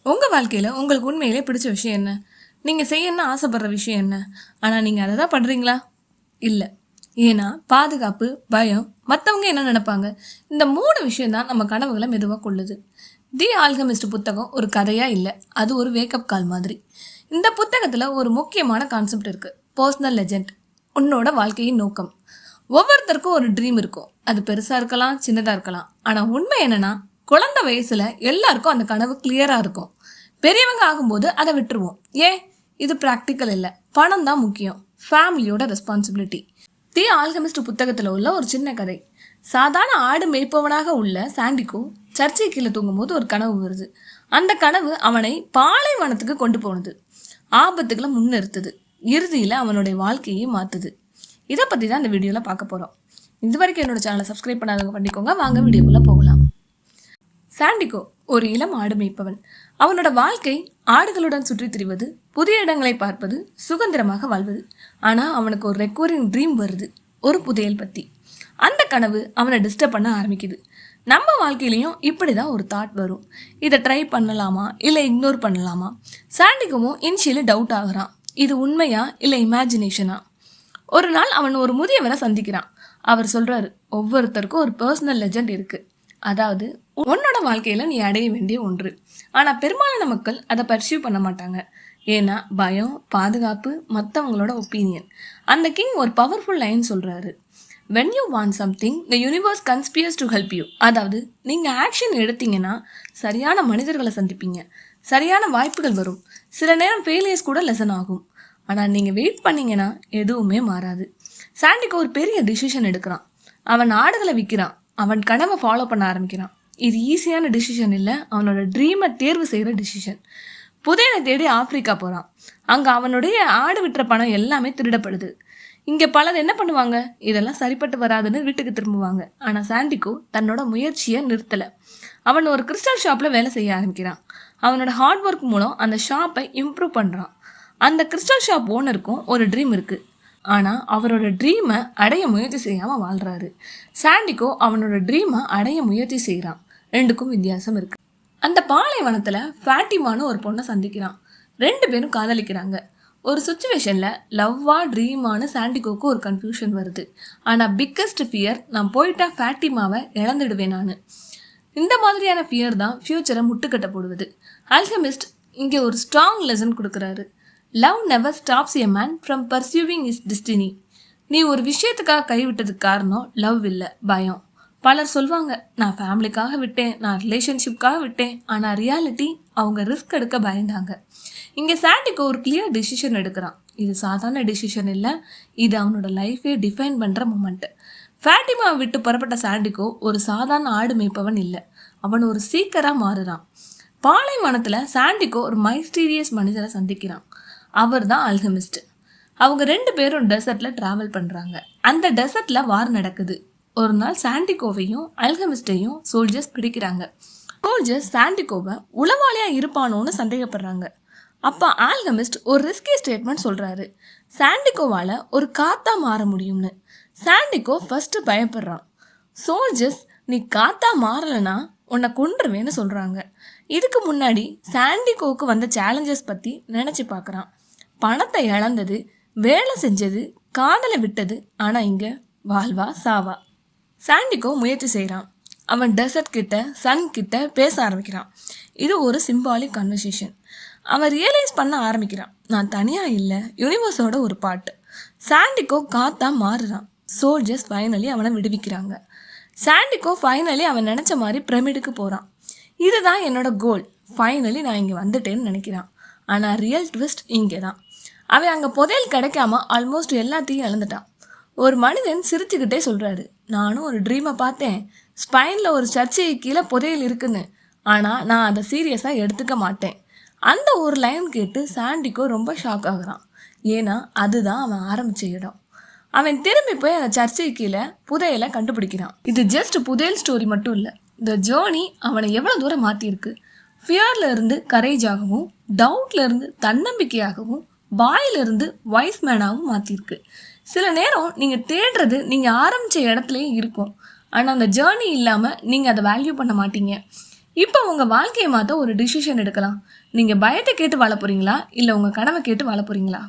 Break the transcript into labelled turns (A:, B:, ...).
A: உங்கள் வாழ்க்கையில் உங்களுக்கு உண்மையிலே பிடிச்ச விஷயம் என்ன? நீங்கள் செய்யணும்னு ஆசைப்படுற விஷயம் என்ன? ஆனால் நீங்கள் அதை தான் பண்ணுறீங்களா? இல்லை. ஏன்னா பாதுகாப்பு, பயம், மற்றவங்க என்ன நினைப்பாங்க, இந்த 3 விஷயம்தான் நம்ம கனவுகளை மெதுவாக கொள்ளுது. தி ஆல்கமிஸ்ட் புத்தகம் ஒரு கதையாக இல்லை, அது ஒரு வேக்கப் கால் மாதிரி. இந்த புத்தகத்தில் ஒரு முக்கியமான கான்செப்ட் இருக்குது, பர்சனல் லெஜெண்ட். உன்னோட வாழ்க்கையின் நோக்கம். ஒவ்வொருத்தருக்கும் ஒரு ட்ரீம் இருக்கும், அது பெருசாக இருக்கலாம், சின்னதாக இருக்கலாம். ஆனால் உண்மை என்னன்னா, குழந்தை வயசுல எல்லாருக்கும் அந்த கனவு கிளியரா இருக்கும். பெரியவங்க ஆகும்போது அதை விட்டுருவோம். ஏன்? இது ப்ராக்டிக்கல் இல்லை, பணம் தான் முக்கியம், ஃபேமிலியோட ரெஸ்பான்சிபிலிட்டி. தி ஆல்கமிஸ்ட் புத்தகத்தில் உள்ள ஒரு சின்ன கதை. சாதாரண ஆடு மேய்ப்பவனாக உள்ள சாண்டிகோ சர்ச்சை கீழே தூங்கும்போது ஒரு கனவு வருது. அந்த கனவு அவனை பாலைவனத்துக்கு கொண்டு போனது, ஆபத்துக்களை முன்னிறுத்துது, இறுதியில் அவனுடைய வாழ்க்கையை மாற்றுது. இதை பற்றி தான் இந்த வீடியோவில் பார்க்க போகிறோம். இது வரைக்கும் என்னோட சேனலை சப்ஸ்கிரைப் பண்ணாதவங்க பண்ணிக்கோங்க. வாங்க வீடியோக்குள்ளே போகலாம். சாண்டிகோ ஒரு இளம் ஆடு மேய்ப்பவன். அவனோட வாழ்க்கை ஆடுகளுடன் சுற்றி திரிவது, புதிய இடங்களை பார்ப்பது, சுதந்திரமாக வாழ்வது. ஆனால் அவனுக்கு ஒரு ரெக்கரிங் ட்ரீம் வருது, ஒரு புதையல் பற்றி. அந்த கனவு அவனை டிஸ்டர்ப் பண்ண ஆரம்பிக்குது. நம்ம வாழ்க்கையிலையும் இப்படி தான் ஒரு தாட் வரும். இதை ட்ரை பண்ணலாமா இல்லை இக்னோர் பண்ணலாமா? சாண்டிகோவும் இனிஷியலி டவுட் ஆகுறான், இது உண்மையா இல்லை இமேஜினேஷனா? ஒரு நாள் அவன் ஒரு முதியவரை சந்திக்கிறான். அவர் சொல்றாரு, ஒவ்வொருத்தருக்கும் ஒரு பர்சனல் லெஜெண்ட் இருக்கு, அதாவது உன்னோட வாழ்க்கையில நீ அடைய வேண்டிய ஒன்று. ஆனா பெரும்பாலான மக்கள் அதை பர்சியூ பண்ண மாட்டாங்க. ஏன்னா பயம், பாதுகாப்பு, மற்றவங்களோட ஒப்பீனியன். அந்த கிங் ஒரு பவர்ஃபுல் லைன் சொல்றாரு, when you want something the universe conspires to help you. அதாவது நீங்க ஆக்ஷன் எடுத்தீங்கன்னா சரியான மனிதர்களை சந்திப்பீங்க, சரியான வாய்ப்புகள் வரும். சில நேரம் ஃபெயிலியர்ஸ் கூட லெசன் ஆகும். ஆனா நீங்க வெயிட் பண்ணீங்கன்னா எதுவுமே மாறாது. சாண்டிக்கு ஒரு பெரிய டிசிஷன் எடுக்கிறான். அவன் ஆடுகளை விற்கிறான், அவன் கனவை ஃபாலோ பண்ண ஆரம்பிக்கிறான். இது ஈஸியான டிசிஷன் இல்லை, அவனோட ட்ரீமை தேர்வு செய்கிற டிசிஷன். புதையலை தேடி ஆப்பிரிக்கா போகிறான். அங்கே அவனுடைய ஆடு விட்டுற பணம் எல்லாமே திருடப்படுது. இங்கே பலர் என்ன பண்ணுவாங்க, இதெல்லாம் சரிப்பட்டு வராதுன்னு வீட்டுக்கு திரும்புவாங்க. ஆனால் சாண்டிகோ தன்னோட முயற்சியை நிறுத்தலை. அவன் ஒரு கிறிஸ்டல் ஷாப்பில் வேலை செய்ய ஆரம்பிக்கிறான். அவனோட ஹார்ட் ஒர்க் மூலம் அந்த ஷாப்பை இம்ப்ரூவ் பண்ணுறான். அந்த கிறிஸ்டல் ஷாப் ஓனருக்கும் ஒரு ட்ரீம் இருக்குது, ஆனால் அவரோட ட்ரீமை அடைய முயற்சி செய்யாமல் வாழ்கிறாரு. சாண்டிகோ அவனோட ட்ரீமை அடைய முயற்சி செய்கிறான். ரெண்டுக்கும் வித்தியாசம் இருக்குது. அந்த பாலைவனத்தில் ஃபேட்டிமான்னு ஒரு பொண்ணை சந்திக்கிறான். 2 பேரும் காதலிக்கிறாங்க. ஒரு சுச்சுவேஷனில் லவ்வா ட்ரீமானு சாண்டிகோக்கு ஒரு கன்ஃபியூஷன் வருது. ஆனால் பிக்கஸ்ட் ஃபியர், நான் போயிட்டா ஃபேட்டிமாவை இழந்துடுவேன் நான். இந்த மாதிரியான ஃபியர் தான் ஃப்யூச்சரை முட்டுக்கட்ட போடுவது. ஆல்கெமிஸ்ட் இங்கே ஒரு ஸ்ட்ராங் லெசன் கொடுக்குறாரு. Love never stops a man from pursuing his destiny. நீ ஒரு விஷயத்துக்காக கைவிட்டதுக்கு காரணம் லவ் இல்லை, பயம். பலர் சொல்லுவாங்க, நான் ஃபேமிலிக்காக விட்டேன், நான் ரிலேஷன்ஷிப்காக விட்டேன். ஆனால் ரியாலிட்டி, அவங்க ரிஸ்க் எடுக்க பயந்தாங்க. இங்கே சாண்டிகோ ஒரு கிளியர் டிசிஷன் எடுக்கிறான். இது சாதாரண டிசிஷன் இல்லை, இது அவனோட லைஃபே டிஃபைன் பண்ணுற மூமெண்ட்டு. ஃபேட்டிமாவை விட்டு புறப்பட்ட சாண்டிகோ ஒரு சாதாரண ஆடு மேய்ப்பவன் இல்லை, அவன் ஒரு சீக்கராக மாறுறான். பாலைவனத்தில் சாண்டிகோ ஒரு மைஸ்டீரியஸ் மனிதரை சந்திக்கிறான். அவர் தான் ஆல்கெமிஸ்ட். அவங்க 2 பேரும் டெசர்ட்டில் ட்ராவல் பண்ணுறாங்க. அந்த டெசர்ட்டில் வார் நடக்குது. ஒரு நாள் சாண்டிகோவையும் ஆல்கெமிஸ்டையும் சோல்ஜர்ஸ் பிடிக்கிறாங்க. சோல்ஜர்ஸ் சாண்டிகோவை உளவாளியாக இருப்பானோன்னு சந்தேகப்படுறாங்க. அப்போ ஆல்கெமிஸ்ட் ஒரு ரிஸ்கி ஸ்டேட்மெண்ட் சொல்கிறாரு, சாண்டிகோவால் ஒரு காத்தா மாற முடியும்னு. சாண்டிகோ ஃபஸ்ட்டு பயப்படுறான். சோல்ஜர்ஸ், நீ காத்தா மாறலைன்னா உன்னை கொன்றுவேன்னு சொல்கிறாங்க. இதுக்கு முன்னாடி சாண்டிகோவுக்கு வந்த சேலஞ்சஸ் பற்றி நினச்சி பார்க்குறான். பணத்தை இழந்தது, வேலை செஞ்சது, காதலை விட்டது. ஆனால் இங்கே வாழ்வா சாவா. சாண்டிகோ முயற்சி செய்கிறான். அவன் டெசர்ட் கிட்ட, சன் கிட்ட பேச ஆரம்பிக்கிறான். இது ஒரு சிம்பாலிக் கன்வர்சேஷன். அவன் ரியலைஸ் பண்ண ஆரம்பிக்கிறான், நான் தனியாக இல்லை, யூனிவர்ஸோட ஒரு பார்ட். சாண்டிகோ காத்தா மாறுறான். சோல்ஜர்ஸ் ஃபைனலி அவனை விடுவிக்கிறாங்க. சாண்டிகோ ஃபைனலி அவன் நினச்ச மாதிரி பிரமிடுக்கு போகிறான். இதுதான் என்னோட கோல், ஃபைனலி நான் இங்கே வந்துட்டேன்னு நினைக்கிறான். ஆனால் ரியல் ட்விஸ்ட் இங்கே தான். அவன் அங்கே புதையல் கிடைக்காம ஆல்மோஸ்ட் எல்லாத்தையும் இழந்துட்டான். ஒரு மனிதன் சிரிச்சுக்கிட்டே சொல்கிறாரு, நானும் ஒரு ட்ரீமை பார்த்தேன், ஸ்பைனில் ஒரு சர்ச்சைக்கு கீழே புதையல் இருக்குன்னு. ஆனால் நான் அதை சீரியஸாக எடுத்துக்க மாட்டேன். அந்த ஒரு லைன் கேட்டு சாண்டிகோ ரொம்ப ஷாக் ஆகுறான். ஏன்னா அதுதான் அவன் ஆரம்பித்த இடம். அவன் திரும்பி போய் அந்த சர்ச்சைக்கு கீழே புதையலை கண்டுபிடிக்கிறான். இது ஜஸ்ட் புதையல் ஸ்டோரி மட்டும் இல்லை, இந்த ஜேர்னி அவனை எவ்வளோ தூரம் மாற்றிருக்கு. ஃபியர்ல இருந்து கரேஜாகவும், டவுட்ல இருந்து தன்னம்பிக்கையாகவும், பாயிலிருந்து வைஸ் மேனாகவும் மாற்றிருக்கு. சில நேரம் நீங்கள் தேடுறது நீங்கள் ஆரம்பித்த இடத்துலையே இருக்கும், ஆனால் அந்த ஜேர்னி இல்லாமல் நீங்கள் அதை வேல்யூ பண்ண மாட்டீங்க. இப்போ உங்கள் வாழ்க்கையை மாற்ற ஒரு டிசிஷன் எடுக்கலாம். நீங்கள் பயத்தை கேட்டு வாழ போகிறீங்களா இல்லை உங்கள் கனவை கேட்டு வாழ போகிறீங்களா?